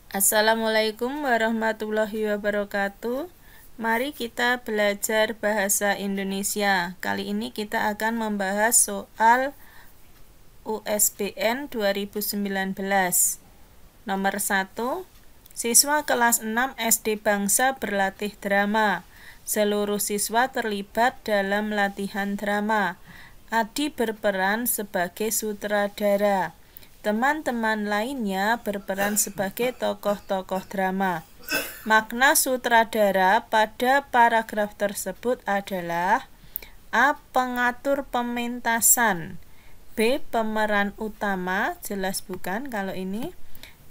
Assalamualaikum warahmatullahi wabarakatuh. Mari kita belajar bahasa Indonesia. Kali ini kita akan membahas soal USBN 2019. Nomor 1. Siswa kelas 6 SD Bangsa berlatih drama. Seluruh siswa terlibat dalam latihan drama. Adi berperan sebagai sutradara. Teman-teman lainnya berperan sebagai tokoh-tokoh drama. Makna sutradara pada paragraf tersebut adalah: A. Pengatur pementasan, B. Pemeran utama, jelas bukan kalau ini,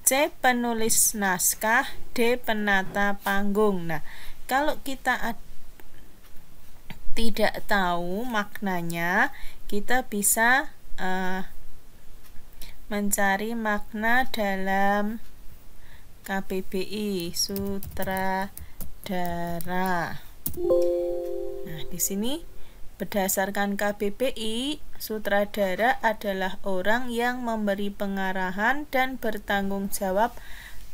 C. Penulis naskah, D. Penata panggung. Nah, kalau kita tidak tahu maknanya, kita bisa mencari makna dalam KBBI, sutradara. Nah, di sini berdasarkan KBBI, sutradara adalah orang yang memberi pengarahan dan bertanggung jawab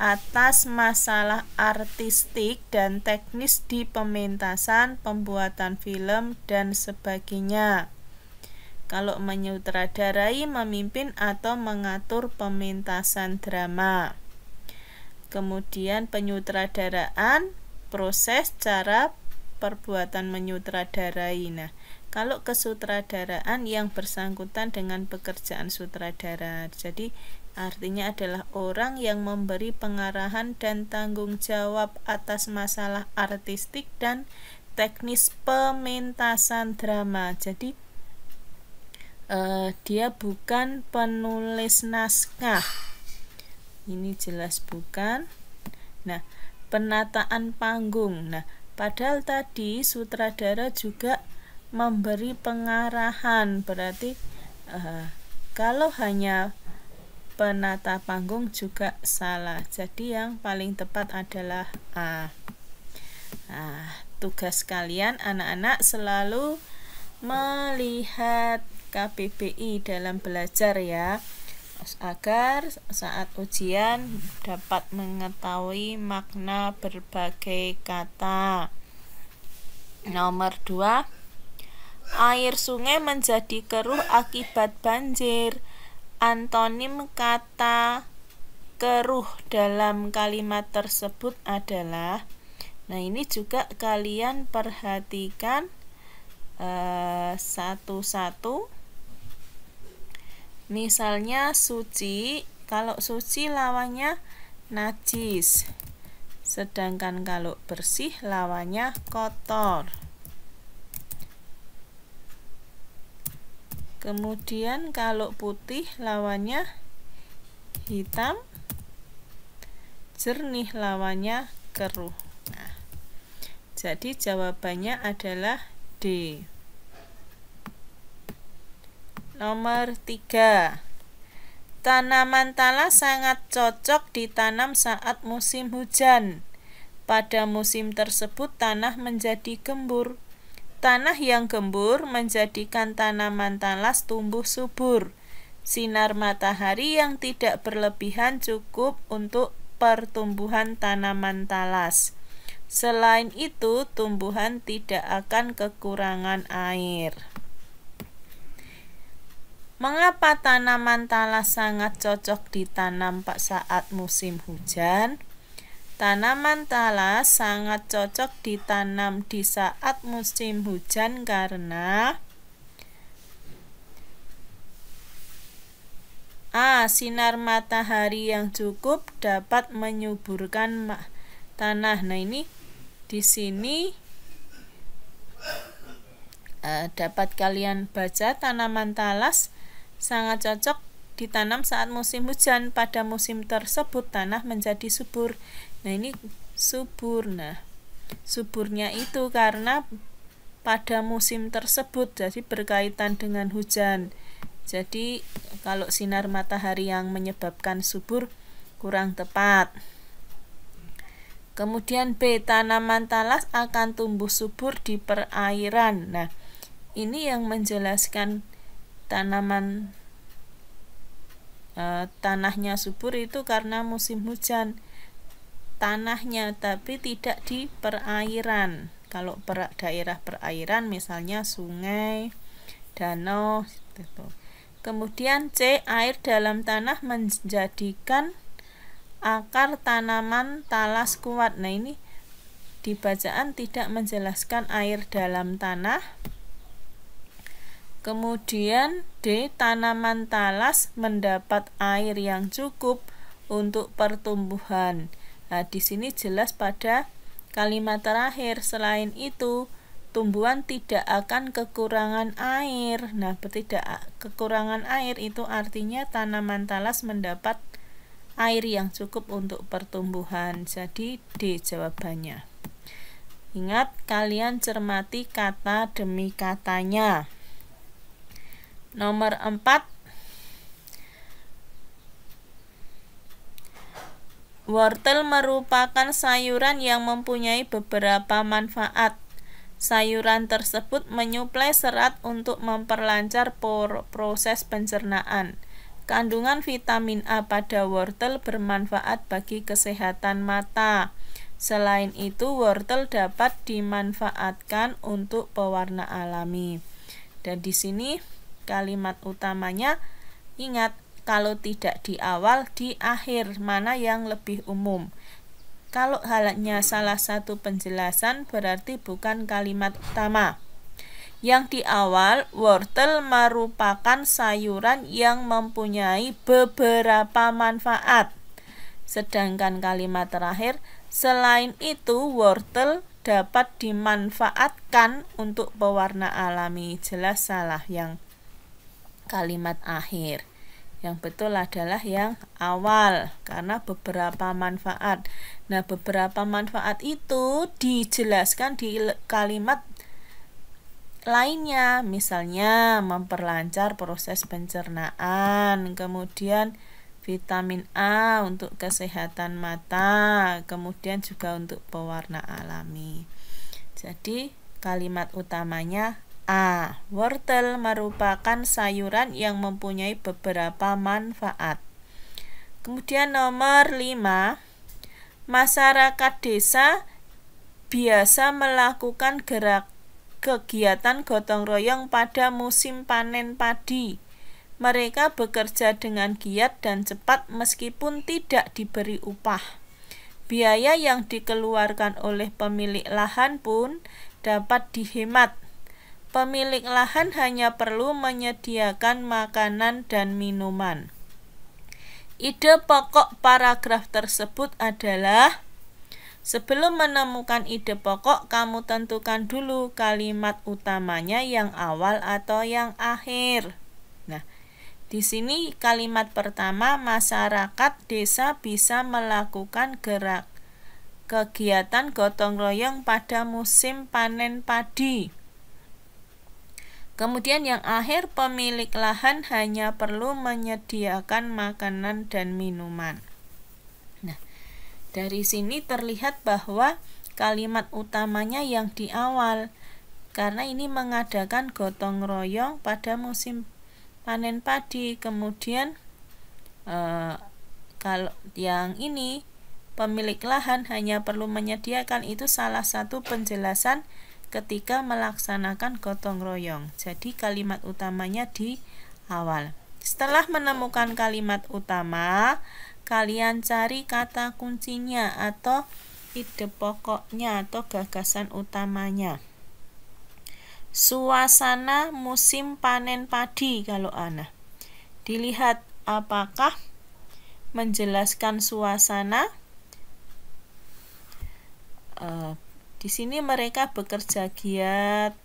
atas masalah artistik dan teknis di pementasan, pembuatan film, dan sebagainya. Kalau menyutradarai, memimpin atau mengatur pementasan drama. Kemudian penyutradaraan, proses, cara, perbuatan menyutradarai. Nah, kalau kesutradaraan yang bersangkutan dengan pekerjaan sutradara. Jadi artinya adalah orang yang memberi pengarahan dan tanggung jawab atas masalah artistik dan teknis pementasan drama. Jadi dia bukan penulis naskah. Ini jelas bukan. Nah, penataan panggung. Nah, padahal tadi sutradara juga memberi pengarahan. Berarti kalau hanya penata panggung juga salah. Jadi yang paling tepat adalah A. Nah, tugas kalian anak-anak selalu melihat KBBI dalam belajar ya, agar saat ujian dapat mengetahui makna berbagai kata. Nomor 2. Air sungai menjadi keruh akibat banjir. Antonim kata keruh dalam kalimat tersebut adalah, nah ini juga kalian perhatikan satu-satu. Misalnya suci, kalau suci lawannya najis, sedangkan kalau bersih lawannya kotor. Kemudian kalau putih lawannya hitam, jernih lawannya keruh. Nah, jadi jawabannya adalah D. Nomor 3. Tanaman talas sangat cocok ditanam saat musim hujan. Pada musim tersebut tanah menjadi gembur. Tanah yang gembur menjadikan tanaman talas tumbuh subur. Sinar matahari yang tidak berlebihan cukup untuk pertumbuhan tanaman talas. Selain itu, tumbuhan tidak akan kekurangan air. Mengapa tanaman talas sangat cocok ditanam saat musim hujan? Tanaman talas sangat cocok ditanam di saat musim hujan karena A. Sinar matahari yang cukup dapat menyuburkan tanah. Nah, ini di sini dapat kalian baca, tanaman talas sangat cocok ditanam saat musim hujan. Pada musim tersebut tanah menjadi subur. Nah, ini subur. Nah, suburnya itu karena pada musim tersebut, jadi berkaitan dengan hujan. Jadi kalau sinar matahari yang menyebabkan subur kurang tepat. Kemudian B. Tanaman talas akan tumbuh subur di perairan. Nah, ini yang menjelaskan tanahnya subur itu karena musim hujan. tanahnya, tapi tidak di perairan. Kalau daerah perairan misalnya sungai, danau gitu. Kemudian C, air dalam tanah menjadikan akar tanaman talas kuat. Nah, ini di bacaan tidak menjelaskan air dalam tanah. Kemudian D, tanaman talas mendapat air yang cukup untuk pertumbuhan. Nah, di sini jelas pada kalimat terakhir. Selain itu, tumbuhan tidak akan kekurangan air. Nah, tidak kekurangan air itu artinya tanaman talas mendapat air yang cukup untuk pertumbuhan. Jadi D jawabannya. Ingat, kalian cermati kata demi katanya. Nomor 4. Wortel merupakan sayuran yang mempunyai beberapa manfaat. Sayuran tersebut menyuplai serat untuk memperlancar proses pencernaan. Kandungan vitamin A pada wortel bermanfaat bagi kesehatan mata. Selain itu, wortel dapat dimanfaatkan untuk pewarna alami. Dan di sini kalimat utamanya, ingat, kalau tidak di awal, di akhir, mana yang lebih umum. Kalau hanya salah satu penjelasan, berarti bukan kalimat utama. Yang di awal, wortel merupakan sayuran yang mempunyai beberapa manfaat. Sedangkan kalimat terakhir, selain itu, wortel dapat dimanfaatkan untuk pewarna alami. Jelas salah yang kalimat akhir. Yang betul adalah yang awal, karena beberapa manfaat. Nah, beberapa manfaat itu dijelaskan di kalimat lainnya, misalnya memperlancar proses pencernaan, kemudian vitamin A untuk kesehatan mata, kemudian juga untuk pewarna alami. Jadi kalimat utamanya A. Wortel merupakan sayuran yang mempunyai beberapa manfaat. Kemudian nomor 5. Masyarakat desa biasa melakukan kegiatan gotong royong pada musim panen padi. Mereka bekerja dengan giat dan cepat meskipun tidak diberi upah. Biaya yang dikeluarkan oleh pemilik lahan pun dapat dihemat. Pemilik lahan hanya perlu menyediakan makanan dan minuman. Ide pokok paragraf tersebut adalah, sebelum menemukan ide pokok, kamu tentukan dulu kalimat utamanya yang awal atau yang akhir. Nah, di sini kalimat pertama, masyarakat desa bisa melakukan kegiatan gotong royong pada musim panen padi. Kemudian yang akhir, pemilik lahan hanya perlu menyediakan makanan dan minuman. Nah, dari sini terlihat bahwa kalimat utamanya yang di awal, karena ini mengadakan gotong royong pada musim panen padi. Kemudian kalau yang ini, pemilik lahan hanya perlu menyediakan, itu salah satu penjelasan ketika melaksanakan gotong royong. Jadi kalimat utamanya di awal. Setelah menemukan kalimat utama, kalian cari kata kuncinya atau ide pokoknya atau gagasan utamanya. Suasana musim panen padi kalau Ana. Dilihat apakah menjelaskan suasana. Di sini mereka bekerja giat,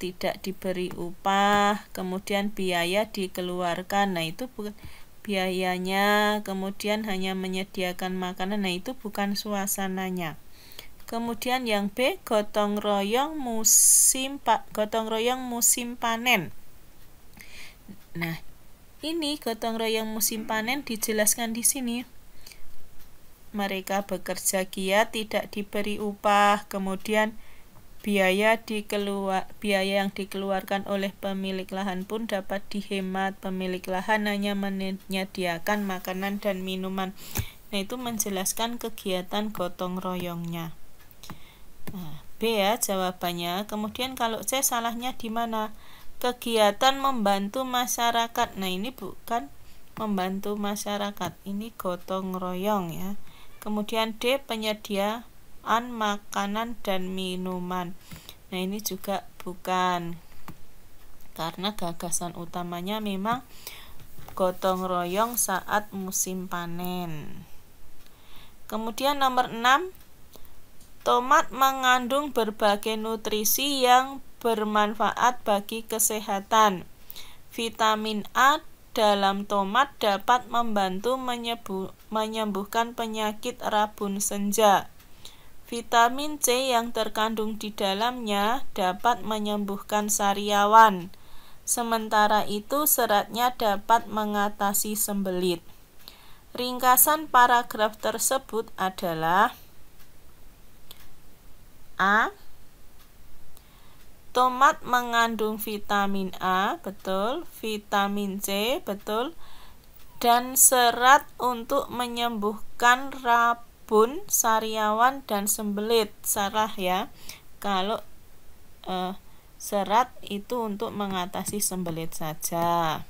tidak diberi upah, kemudian biaya dikeluarkan. Nah, itu bukan biayanya, kemudian hanya menyediakan makanan. Nah, itu bukan suasananya. Kemudian yang B, gotong royong musim panen. Nah, ini gotong royong musim panen dijelaskan di sini. Mereka bekerja giat, tidak diberi upah, kemudian biaya yang dikeluarkan oleh pemilik lahan pun dapat dihemat. Pemilik lahan hanya menyediakan makanan dan minuman. Nah, itu menjelaskan kegiatan gotong royongnya. Nah, B ya jawabannya. Kemudian kalau C salahnya di mana? Kegiatan membantu masyarakat. Nah, ini bukan membantu masyarakat, ini gotong royong ya. Kemudian D penyediaan makanan dan minuman. Nah, ini juga bukan, karena gagasan utamanya memang gotong royong saat musim panen. Kemudian nomor 6, tomat mengandung berbagai nutrisi yang bermanfaat bagi kesehatan. Vitamin A dalam tomat dapat membantu menyembuhkan penyakit rabun senja. Vitamin C yang terkandung di dalamnya dapat menyembuhkan sariawan. Sementara itu seratnya dapat mengatasi sembelit. Ringkasan paragraf tersebut adalah A. Tomat mengandung vitamin A, betul. Vitamin C, betul. Dan serat untuk menyembuhkan rabun, sariawan, dan sembelit. Salah ya. Kalau serat itu untuk mengatasi sembelit saja.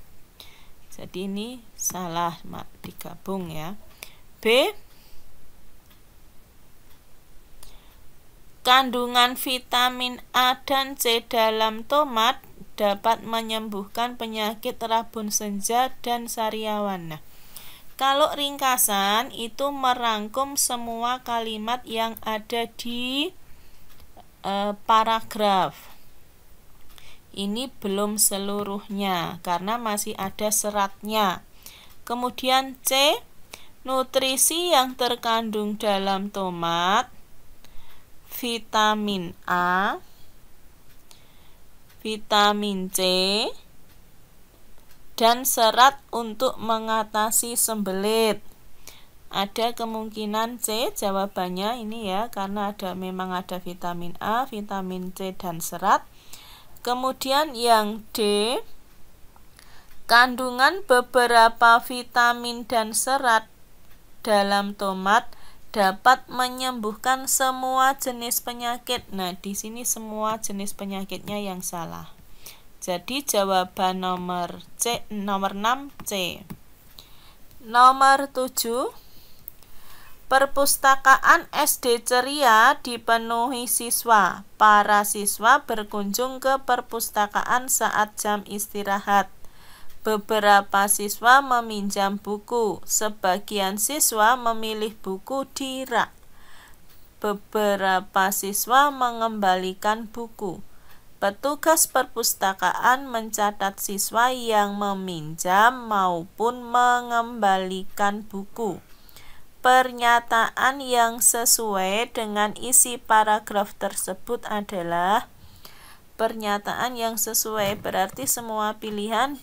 Jadi ini salah, digabung ya. B. Kandungan vitamin A dan C dalam tomat dapat menyembuhkan penyakit rabun senja dan sariawan. Nah, kalau ringkasan itu merangkum semua kalimat yang ada di paragraf. Ini belum seluruhnya karena masih ada seratnya. Kemudian C, nutrisi yang terkandung dalam tomat, vitamin A, vitamin C, dan serat untuk mengatasi sembelit. Ada kemungkinan C jawabannya ini ya, karena memang ada vitamin A, vitamin C, dan serat. Kemudian yang D, kandungan beberapa vitamin dan serat dalam tomat dapat menyembuhkan semua jenis penyakit. Nah, di sini semua jenis penyakitnya yang salah. Jadi jawaban nomor 6 C. Nomor 7, perpustakaan SD ceria dipenuhi siswa. Para siswa berkunjung ke perpustakaan saat jam istirahat. Beberapa siswa meminjam buku. Sebagian siswa memilih buku di rak. Beberapa siswa mengembalikan buku. Petugas perpustakaan mencatat siswa yang meminjam maupun mengembalikan buku. Pernyataan yang sesuai dengan isi paragraf tersebut adalah pernyataan yang sesuai, berarti semua pilihan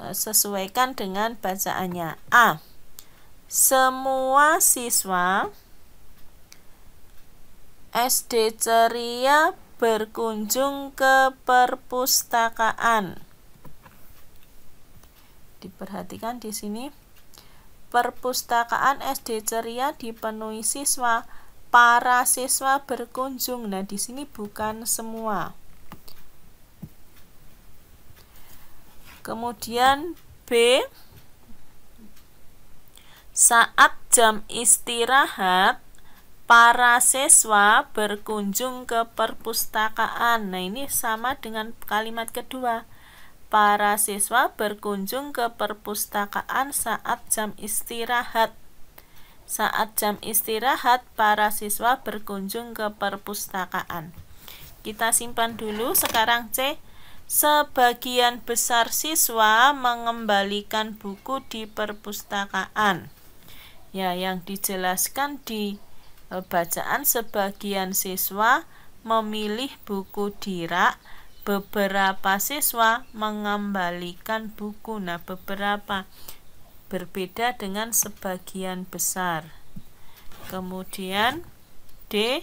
disesuaikan dengan bacaannya. A. Semua siswa SD ceria berkunjung ke perpustakaan. Diperhatikan di sini. Perpustakaan SD ceria dipenuhi siswa. Para siswa berkunjung. Nah, di sini bukan semua. Kemudian B. Saat jam istirahat, para siswa berkunjung ke perpustakaan. Nah, ini sama dengan kalimat kedua. Para siswa berkunjung ke perpustakaan saat jam istirahat. Saat jam istirahat, para siswa berkunjung ke perpustakaan. Kita simpan dulu. Sekarang C. Sebagian besar siswa mengembalikan buku di perpustakaan. Ya, yang dijelaskan di bacaan sebagian siswa memilih buku di rak. Beberapa siswa mengembalikan buku. Nah, beberapa berbeda dengan sebagian besar. Kemudian D.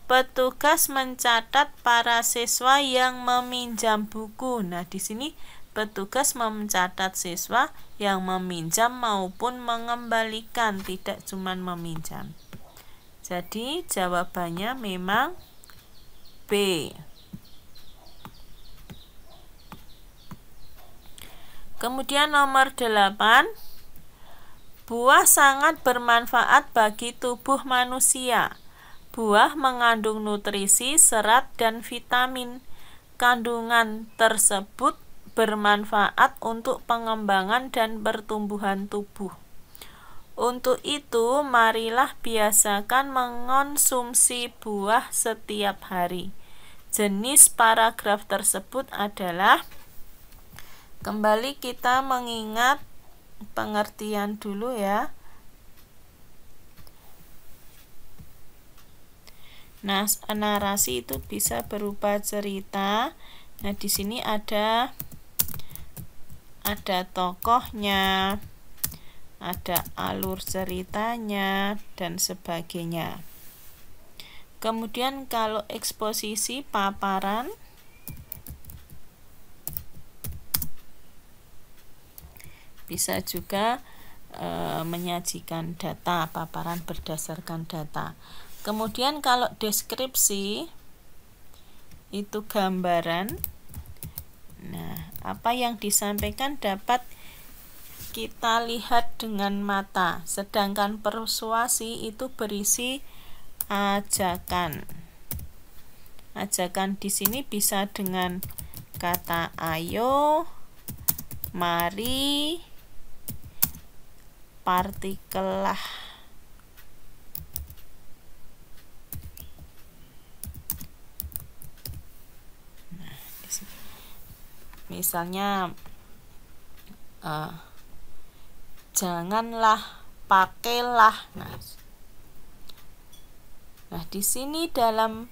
Petugas mencatat para siswa yang meminjam buku. Nah, di sini petugas mencatat siswa yang meminjam maupun mengembalikan, tidak cuma meminjam. Jadi jawabannya memang B. Kemudian nomor 8, buah sangat bermanfaat bagi tubuh manusia. Buah mengandung nutrisi, serat, dan vitamin. Kandungan tersebut bermanfaat untuk pengembangan dan pertumbuhan tubuh. Untuk itu, marilah biasakan mengonsumsi buah setiap hari. Jenis paragraf tersebut adalah, kembali kita mengingat pengertian dulu ya. Nah, narasi itu bisa berupa cerita. Nah, di sini ada tokohnya, ada alur ceritanya, dan sebagainya. Kemudian kalau eksposisi paparan, bisa juga menyajikan data, paparan berdasarkan data. Kemudian kalau deskripsi itu gambaran. Nah, apa yang disampaikan dapat kita lihat dengan mata, sedangkan persuasi itu berisi ajakan. Ajakan di sini bisa dengan kata ayo, mari, partikel lah. Nah, misalnya janganlah, pakailah. Nah, di sini dalam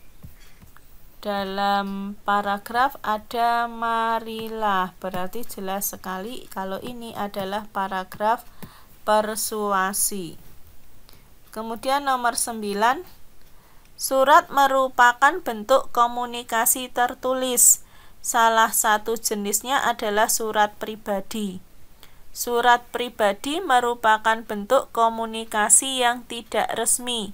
paragraf ada marilah, berarti jelas sekali kalau ini adalah paragraf persuasi. Kemudian nomor 9, surat merupakan bentuk komunikasi tertulis. Salah satu jenisnya adalah surat pribadi. Surat pribadi merupakan bentuk komunikasi yang tidak resmi.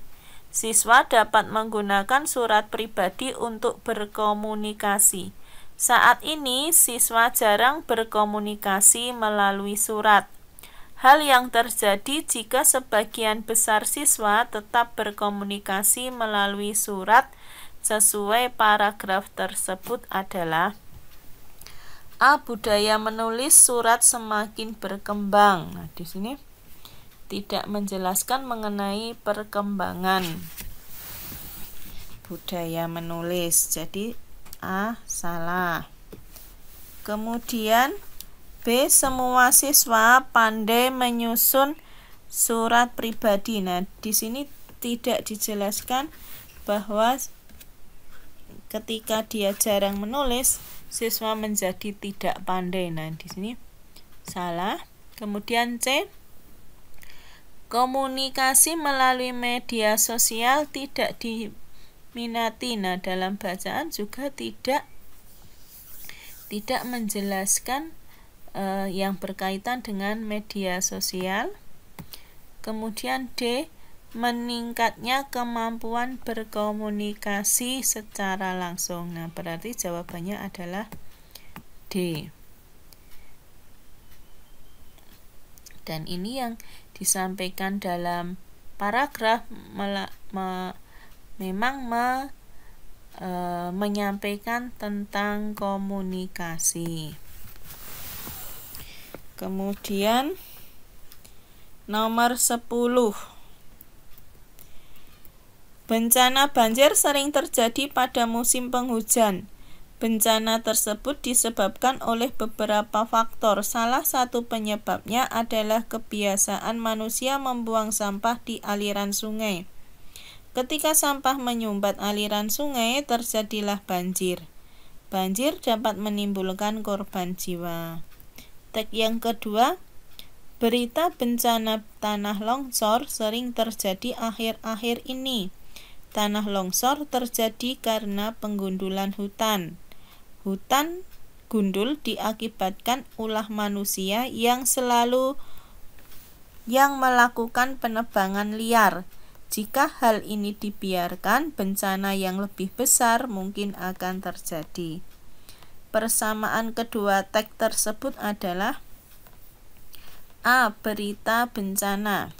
Siswa dapat menggunakan surat pribadi untuk berkomunikasi. Saat ini, siswa jarang berkomunikasi melalui surat. Hal yang terjadi jika sebagian besar siswa tetap berkomunikasi melalui surat sesuai paragraf tersebut adalah: A. Budaya menulis surat semakin berkembang. Nah, di sini tidak menjelaskan mengenai perkembangan budaya menulis, jadi A salah. Kemudian B. Semua siswa pandai menyusun surat pribadi. Nah, di sini tidak dijelaskan bahwa ketika dia jarang menulis, siswa menjadi tidak pandai. Nah, di sini salah. Kemudian C. Komunikasi melalui media sosial tidak diminati. Nah, dalam bacaan juga tidak menjelaskan yang berkaitan dengan media sosial. Kemudian D. Meningkatnya kemampuan berkomunikasi secara langsung. Nah, berarti jawabannya adalah D. Dan ini yang disampaikan dalam paragraf memang menyampaikan tentang komunikasi. Kemudian nomor 10, bencana banjir sering terjadi pada musim penghujan. Bencana tersebut disebabkan oleh beberapa faktor. Salah satu penyebabnya adalah kebiasaan manusia membuang sampah di aliran sungai. Ketika sampah menyumbat aliran sungai, terjadilah banjir. Banjir dapat menimbulkan korban jiwa. Teks yang kedua, berita bencana tanah longsor sering terjadi akhir-akhir ini. Tanah longsor terjadi karena penggundulan hutan. Hutan gundul diakibatkan ulah manusia yang melakukan penebangan liar. Jika hal ini dibiarkan, bencana yang lebih besar mungkin akan terjadi. Persamaan kedua teks tersebut adalah A. Berita bencana.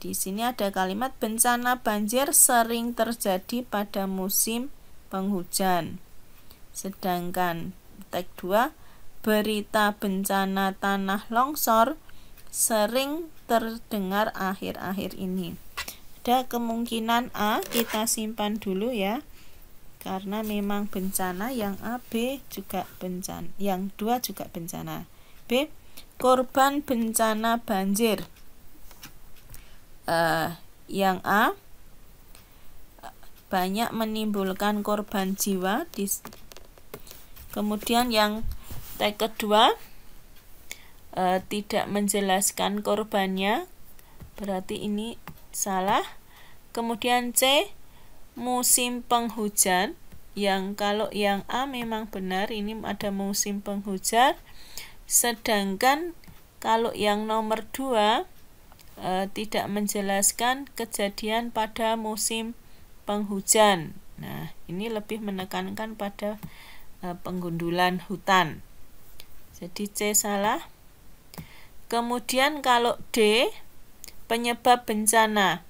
Di sini ada kalimat bencana banjir sering terjadi pada musim penghujan. Sedangkan teks 2, berita bencana tanah longsor sering terdengar akhir-akhir ini. Ada kemungkinan A, kita simpan dulu ya, karena memang bencana yang A, B juga bencana, yang 2 juga bencana. B, korban bencana banjir. Yang A, banyak menimbulkan korban jiwa. Kemudian yang teks kedua tidak menjelaskan korbannya, berarti ini salah. Kemudian C, musim penghujan, yang kalau yang A memang benar, ini ada musim penghujan. Sedangkan kalau yang nomor 2 tidak menjelaskan kejadian pada musim penghujan. Nah, ini lebih menekankan pada penggundulan hutan. Jadi C salah. Kemudian kalau D, penyebab bencana.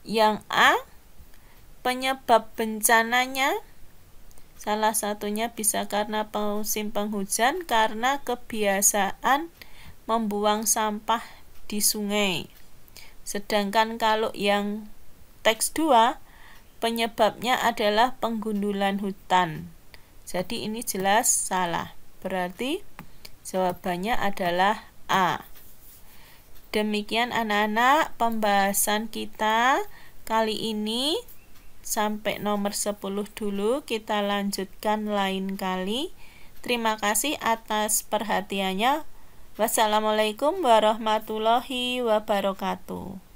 Yang A, penyebab bencananya salah satunya bisa karena musim penghujan, karena kebiasaan membuang sampah di sungai. Sedangkan kalau yang teks 2, penyebabnya adalah penggundulan hutan. Jadi ini jelas salah. Berarti jawabannya adalah A. Demikian anak-anak pembahasan kita kali ini. Sampai nomor 10 dulu, kita lanjutkan lain kali. Terima kasih atas perhatiannya. Wassalamualaikum warahmatullahi wabarakatuh.